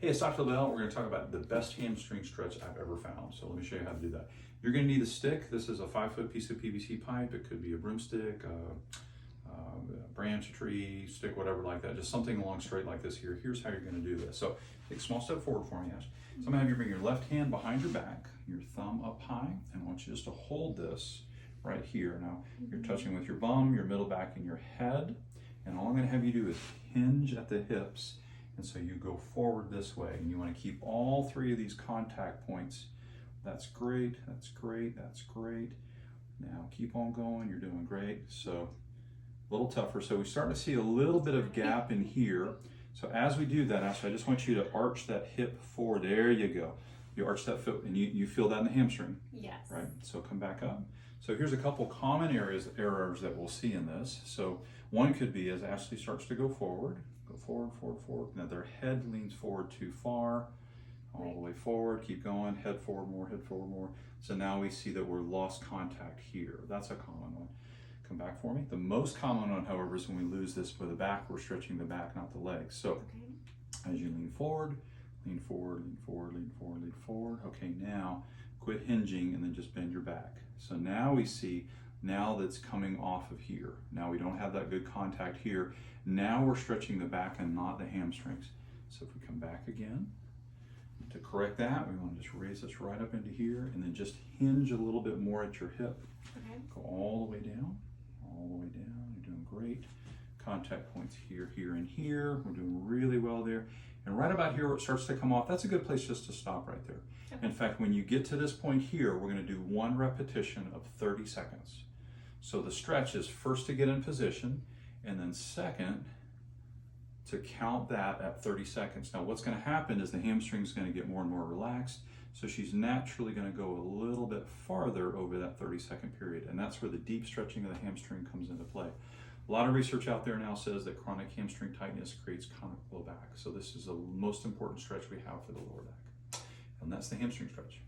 Hey, it's Dr. Bell. We're going to talk about the best hamstring stretch I've ever found. So let me show you how to do that. You're going to need a stick. This is a 5-foot piece of PVC pipe. It could be a broomstick, a branch, a tree, stick, whatever like that. Just something along straight like this here. Here's how you're going to do this. So take a small step forward for me, Ash. So I'm going to have you bring your left hand behind your back, your thumb up high, and I want you just to hold this right here. Now, you're touching with your bum, your middle back, and your head. And all I'm going to have you do is hinge at the hips. And so you go forward this way, and you want to keep all three of these contact points. That's great, that's great, that's great. Now keep on going, you're doing great. So a little tougher. So we start to see a little bit of gap in here. So as we do that, Ashley, I just want you to arch that hip forward. There you go. You arch that foot, and you feel that in the hamstring. Yes. Right? So come back up. So here's a couple common errors that we'll see in this. So one could be as Ashley starts to go forward, forward, forward, forward. Now their head leans forward too far, all the way forward, keep going, head forward more, head forward more. So now we see that we're lost contact here. That's a common one. Come back for me. The most common one, however, is when we lose this with the back, we're stretching the back, not the legs. So as you lean forward, lean forward, lean forward, lean forward, lean forward. Okay, now quit hinging and then just bend your back. So now we see, now that's coming off of here. Now we don't have that good contact here. Now we're stretching the back and not the hamstrings. So if we come back again, to correct that, we want to just raise this right up into here and then just hinge a little bit more at your hip. Okay. Go all the way down, all the way down. You're doing great. Contact points here, here, and here. We're doing really well there. And right about here where it starts to come off, that's a good place just to stop right there. Okay. In fact, when you get to this point here, we're going to do one repetition of 30 seconds. So the stretch is first to get in position, and then second to count that at 30 seconds. Now what's going to happen is the hamstring is going to get more and more relaxed, so she's naturally going to go a little bit farther over that 30-second period, and that's where the deep stretching of the hamstring comes into play. A lot of research out there now says that chronic hamstring tightness creates chronic low back, so this is the most important stretch we have for the lower back, and that's the hamstring stretch.